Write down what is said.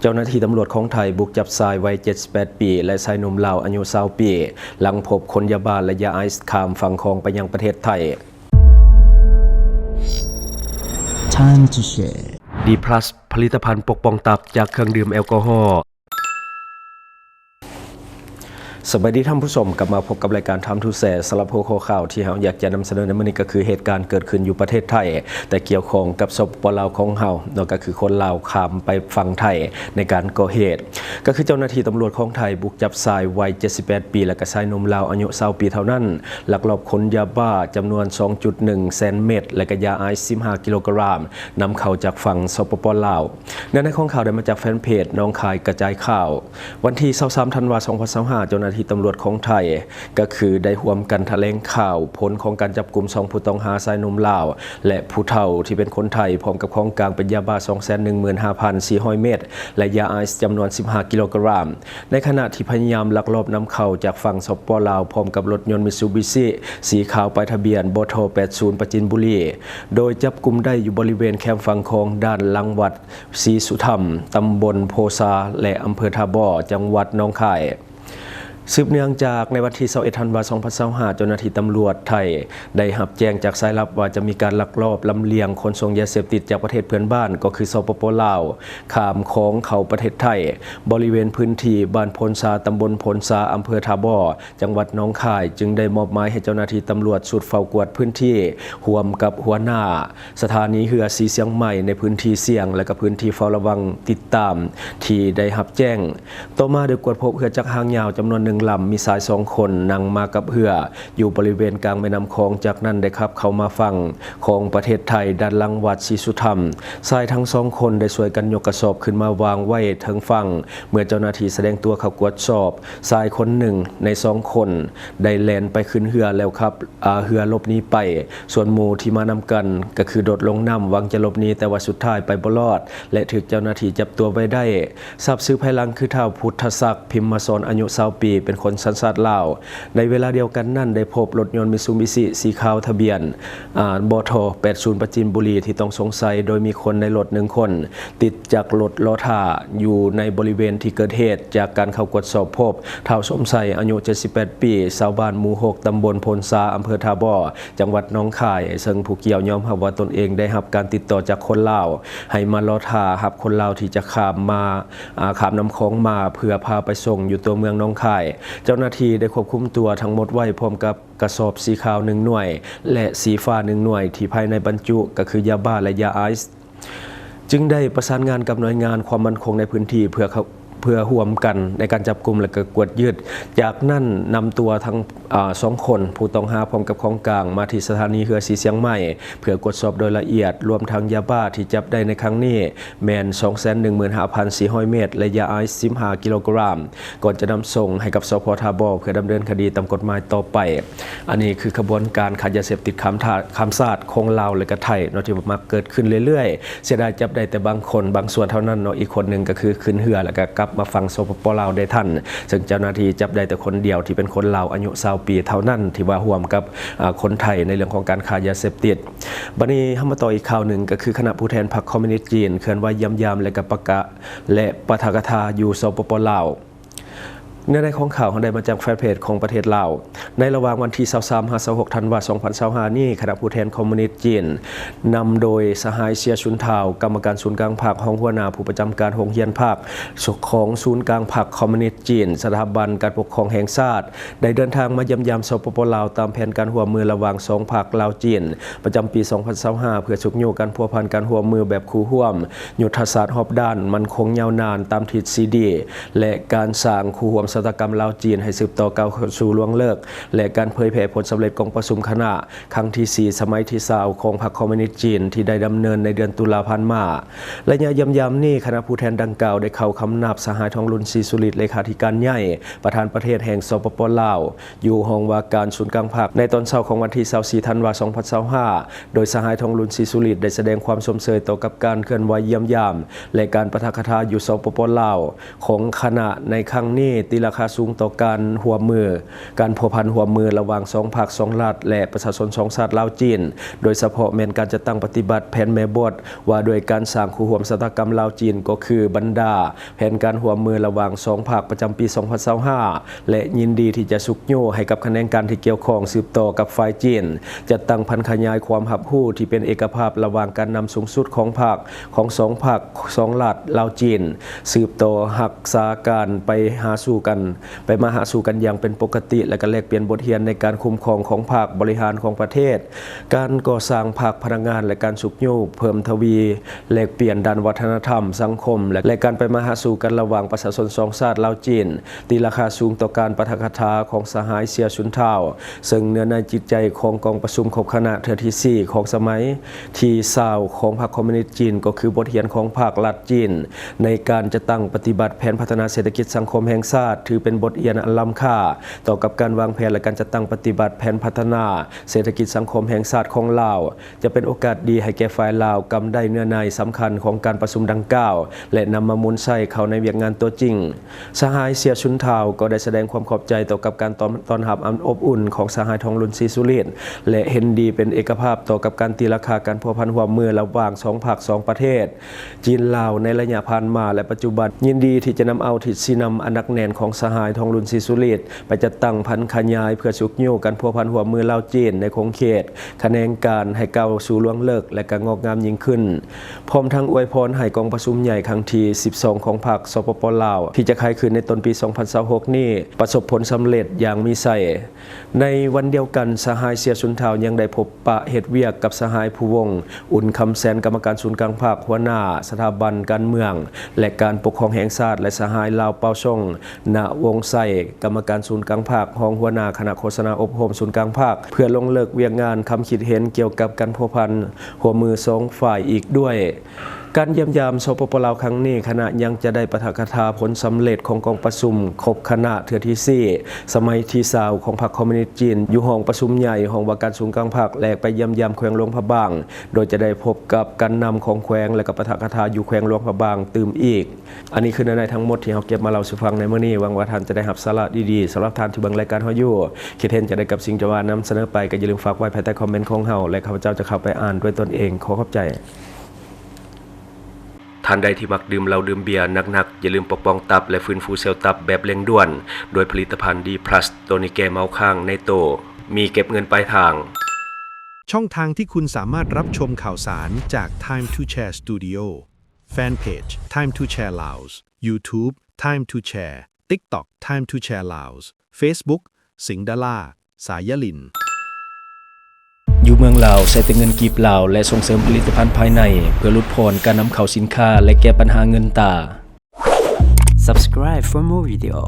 จ้าหน้าที่ตำรวจของไทยบุกจับชายวัย 78 ปีและชายหนุ่มลาวอายุ 20 ปีหลังพบคนยาบ้าและยาไอซ์ข้ามฝั่งคลองไปยังประเทศไทย Time to share D+ ผลิตภัณฑ์ปกป้องตับจากเครื่องดื่มแอลกอฮอล์สวัสดีท่านผู้ชมกลับมาพบกับรายการทำทูแสสารพัดข่าวที่เราอยากจะนำเสนอในมื้อนี้ก็คือเหตุการณ์เกิดขึ้นอยู่ประเทศไทยแต่เกี่ยวข้องกับสปปลาวของเรานั่นก็คือคนลาวข้ามไปฝั่งไทยในการก่อเหตุก็คือเจ้าหน้าที่ตำรวจของไทยบุกจับชายวัย 78 ปีและก็ชายหนุ่มลาวอายุ 20 ปีเท่านั้นลักลอบขนยาบ้าจำนวน 2.1 แสนเม็ดและก็ยาไอซ์15 กิโลกรัมนำเข้าจากฝั่งสปปลาวในข้อข่าวได้มาจากแฟนเพจน้องคายกระจายข่าววันที่ 23 ธันวาคม 2025 เจ้าหน้าที่ตำรวจของไทยก็คือได้ร่วมกันแถลงข่าวผลของการจับกุม2ผู้ต้องหาชายหนุ่มลาวและผู้เฒ่าที่เป็นคนไทยพร้อมกับของกลางเป็นยาบ้า 215,400 เม็ดและยาไอซ์จำนวน 15 กิโลกรัมในขณะที่พยายามลักลอบนำเข้าจากฝั่งสปปลาวพร้อมกับรถยนต์มิตซูบิชิสีขาวป้ายทะเบียนบท80ประจินบุรีโดยจับกุมได้อยู่บริเวณแคมป์ฝั่งคลองด้านหลังวัดศรีสุธรรมตำบลโพซาและอำเภอทาบ่อจังหวัดหนองคายสืบเนื่องจากในวันที่21 ธันวาคม 2025 เจ้าหน้าที่ตำรวจไทยได้รับแจ้งจากสายลับว่าจะมีการลักลอบลำเลียงขนส่งยาเสพติดจากประเทศเพื่อนบ้านก็คือสปปลาวข้ามของเข้าประเทศไทยบริเวณพื้นที่บ้านพลซาตำบลพลซาอำเภอทาบ่อจังหวัดหนองคายจึงได้มอบหมายให้เจ้าหน้าที่ตำรวจสุดเฝ้ากวดพื้นที่ร่วมกับหัวหน้าสถานีเรือสีเชียงใหม่ในพื้นที่เสี่ยงและก็พื้นที่เฝ้าระวังติดตามที่ได้รับแจ้งต่อมาได้กวดพบเรือจักรหางยาวจำนวน1ลำมีชาย2 คนนั่งมากับเรืออยู่บริเวณกลางแม่น้ำคลองจากนั้นได้ขับเข้ามาฝั่งของประเทศไทยด้านหลังวัดศรีสุธรรมชายทั้ง2 คนได้ช่วยกันยกกระสอบขึ้นมาวางไว้ถึงฝั่งเมื่อเจ้าหน้าที่แสดงตัวเข้ากวดสอบชายคนหนึ่งใน2 คนได้แล่นไปขึ้นเรือแล้วครับเรือหลบหนีไปส่วนหมู่ที่มานำกันก็คือโดดลงน้ำหวังจะหลบหนีแต่ว่าสุดท้ายไปบ่รอดและถูกเจ้าหน้าที่จับตัวไว้ได้ทราบชื่อภายหลังคือท้าวพุทธศักดิ์พิมมาสอนอายุ20 ปีเป็นคนสัญชาติลาวในเวลาเดียวกันนั่นได้พบรถยนต์มิตซูบิชิสีขาวทะเบียนบท80ประจินบุรีที่ต้องสงสัยโดยมีคนในรถ1 คนติดจากรถล้อท่าอยู่ในบริเวณที่เกิดเหตุจากการเข้ากวดสอบพบท้าวสมไสอายุ78 ปีชาวบ้านหมู่ 6 ตำบลพลซาอำเภอทาบ่อจังหวัดหนองคายซึ่งผู้เกี่ยวยอมรับว่าตนเองได้รับการติดต่อจากคนลาวให้มาล้อท่ารับคนลาวที่จะข้ามน้ำคลองมาเพื่อพาไปส่งอยู่ตัวเมืองหนองคายเจ้าหน้าที่ได้ควบคุมตัวทั้งหมดไว้พร้อมกับกระสอบสีขาว1 หน่วยและสีฟ้า1 หน่วยที่ภายในบรรจุก็คือยาบ้าและยาไอซ์จึงได้ประสานงานกับหน่วยงานความมั่นคงในพื้นที่เพื่อร่วมกันในการจับกุมและก็กวดยึดจากนั้นนำตัวทั้ง2 คนผู้ต้องหาพร้อมกับของกลางมาที่สถานีเรือสีเชียงใหม่เพื่อกวดสอบโดยละเอียดรวมทั้งยาบ้าที่จับได้ในครั้งนี้แมน 215,400 เม็ดและยาไอซ์15 กิโลกรัมก่อนจะนำส่งให้กับสพทาบ่อเพื่อดำเนินคดีตามกฎหมายต่อไปอันนี้คือขบวนการขายยาเสพติดข้ามชาติของลาวและก็ไทยที่มักเกิดขึ้นเรื่อยๆเสียดายจับได้แต่บางคนบางส่วนเท่านั้นอีกคนหนึ่งก็คือขึ้นเรือแล้วก็กลับมาฝั่งสปปลาวได้ทันซึ่งเจ้าหน้าที่จับได้แต่คนเดียวที่เป็นคนลาวอายุ20 ปีเท่านั้นที่ว่าร่วมกับคนไทยในเรื่องของการค้ายาเสพติดบัดนี้เฮามาต่ออีกข่าวหนึ่งก็คือคณะผู้แทนพรรคคอมมิวนิสต์จีนเคลื่อนไหวยำและก็ประกาศและปะทะกถาอยู่สปปลาวในของข่าวของได้มาจากแฟนเพจของประเทศลาวในระหว่างวันที่23-26 ธันวาคม 2025 นี้คณะผู้แทนคอมมิวนิสต์จีนนำโดยสหายเสียชุนทาวกรรมการศูนย์กลางพรรคห้องหัวหน้าผู้ประจำการโรงเรียนพรรคของศูนย์กลางพรรคคอมมิวนิสต์จีนสถาบันการปกครองแห่งชาติได้เดินทางมาเยี่ยมสปปลาวตามแผนการร่วมมือระหว่าง2 พรรคลาวจีนประจำปี 2025 เพื่อฉุกอยู่การพัวพันการร่วมมือแบบคู่ร่วมยุทธศาสตร์รอบด้านมันคงยาวนานตามทิศซีดีและการสร้างคู่ร่วมชะตากรรมลาวจีนให้สืบต่อก้าวสู่ล่วงเลิกและการเผยแผ่ผลสำเร็จของประชุมคณะครั้งที่4สมัยที่20ของพรรคคอมมิวนิสต์จีนที่ได้ดำเนินในเดือนตุลาคมมาและย้ำนี้คณะผู้แทนดังกล่าวได้เข้าคำนับสหายทองลุนศรีสุริตเลขาธิการใหญ่ประธานประเทศแห่งสปปลาวอยู่ห้องว่าการศูนย์กลางพรรคในตอนเช้าของวันที่24 ธันวาคม 2025โดยสหายทองลุนศรีสุริตได้แสดงความสมเสยต่อกับการเคลื่อนไหวเยี่ยมและการปะทะกถาอยู่สปปลาวของคณะในครั้งนี้ติล ราคาสูงต่อการหัวมือการพัวพันหัวมือระหว่าง2 ภาค 2 รัฐและประชาชน2 ชาติลาวจีนโดยเฉพาะแม้นการจะตั้งปฏิบัติแผนแม่บทว่าโดยการสร้างคู่ร่วมชะตากรรมลาวจีนก็คือบรรดาแผนการหัวมือระหว่าง2 ภาคประจำปี 2025และยินดีที่จะสุกโยให้กับคะแนนการที่เกี่ยวข้องสืบต่อกับฝ่ายจีนจะตั้งพันขยายความหับหู้ที่เป็นเอกภาพระหว่างการนำสูงสุดของภาคของ2 ภาค 2 รัฐลาวจีนสืบต่อหักษาการไปมาหาสู่กันอย่างเป็นปกติและก็แลกเปลี่ยนบทเรียนในการคุ้มครองของภาคบริหารของประเทศการก่อสร้างภาคพนักงานและการสุกโยเพิ่มทวีแลกเปลี่ยนด้านวัฒนธรรมสังคมและการไปมาหาสู่กันระหว่างประชาชน2 ชาติลาวจีนตีราคาสูงต่อการปาฐกถาของสหายเสียชุนเท่าซึ่งเนื้อในจิตใจของกองประชุมครบคณะเทือที่4ของสมัยที่20ของพรรคคอมมิวนิสต์จีนก็คือบทเรียนของภาครัฐจีนในการจะตั้งปฏิบัติแผนพัฒนาเศรษฐกิจสังคมแห่งชาติถือเป็นบทเรียนอันล้ำค่าต่อกับการวางแผนและการจัดตั้งปฏิบัติแผนพัฒนาเศรษฐกิจสังคมแห่งชาติของลาวจะเป็นโอกาสดีให้แก่ฝ่ายลาวกำได้เนื้อในสำคัญของการประชุมดังกล่าวและนำมามุนใช้เข้าในเวียกงานตัวจริงสหายเสียชุนเทาก็ได้แสดงความขอบใจต่อกับการต้อนรับอันอบอุ่นของสหายทองลุนศรีสุรินทร์และเห็นดีเป็นเอกภาพต่อกับการตีราคาการพัวพันหัวมือระหว่าง2 ภาค 2 ประเทศจีนลาวในระยะผ่านมาและปัจจุบันยินดีที่จะนำเอาทิศสีนำอันนักแน่นของสหายทองลุนศรีสุรินทร์ไปจัดตั้งพันขยายเพื่อสุกโยกันพัวพันหัวมือลาวจีนในคงเขตคะแนนการให้ก้าวสู่ล่วงเลิกและการงอกงามยิ่งขึ้นพร้อมทั้งอวยพรให้กองประชุมใหญ่ครั้งที่12ของพรรคสปปลาวที่จะคายขึ้นในต้นปี 2026 นี้ประสบผลสำเร็จอย่างมีไสในวันเดียวกันสหายเสียชุนเทายังได้พบปะเฮ็ดเวียกกับสหายผู้วงอุ่นคำแสนกรรมการศูนย์กลางภาคหัวหน้าสถาบันการเมืองและการปกครองแห่งชาติและสหายลาวเปาชงณวงไส้กรรมการศูนย์กลางภาคห้องหัวหน้าคณะโฆษณาอบรมศูนย์กลางภาคเพื่อลงเลิกเวียกงานคำคิดเห็นเกี่ยวกับการพัวพันหัวมือ2 ฝ่ายอีกด้วยการเยี่ยมยามสปปลาวครั้งนี้คณะยังจะได้ปาฐกถาผลสำเร็จของกองประชุมครบคณะเทือที่4สมัยที่20ของพรรคคอมมิวนิสต์จีนอยู่ห้องประชุมใหญ่ห้องว่าการศูนย์กลางภาคแลกไปเยี่ยมยามแขวงหลวงพระบางโดยจะได้พบกับการนำของแขวงและกับปาฐกถาอยู่แขวงหลวงพระบางตื่มอีกอันนี้คือในทั้งหมดที่เราเก็บมาเล่าสู่ฟังในมื้อนี้หวังว่าท่านจะได้รับสาระดีๆสำหรับท่านที่เบิ่งรายการเฮาอยู่คิดเห็นจะได้กับสิ่งที่ว่านำเสนอไปก็อย่าลืมฝากไว้ภายใต้คอมเมนต์ของเฮาและข้าพเจ้าจะเข้าไปอ่านด้วยตนเองขอขอบใจท่านใดที่มักดื่มเหล้าดื่มเบียร์หนักๆอย่าลืมปกป้องตับและฟื้นฟูเซลล์ตับแบบเร่งด่วนโดยผลิตภัณฑ์ดีพลัสตัวนี้แก้เมาค้างในโตมีเก็บเงินปลายทางช่องทางที่คุณสามารถรับชมข่าวสารจาก Time to Share Studio Fanpage Time to Share Laos YouTube Time to Share TikTok Time to Share Laos Facebook สิงห์ดาราสายลินอยู่เมืองลาวใช้แต่เงินกีบลาวและส่งเสริมผลิตภัณฑ์ภายในเพื่อลดพรการนำเข้าสินค้าและแก้ปัญหาเงินตา Subscribe for more video.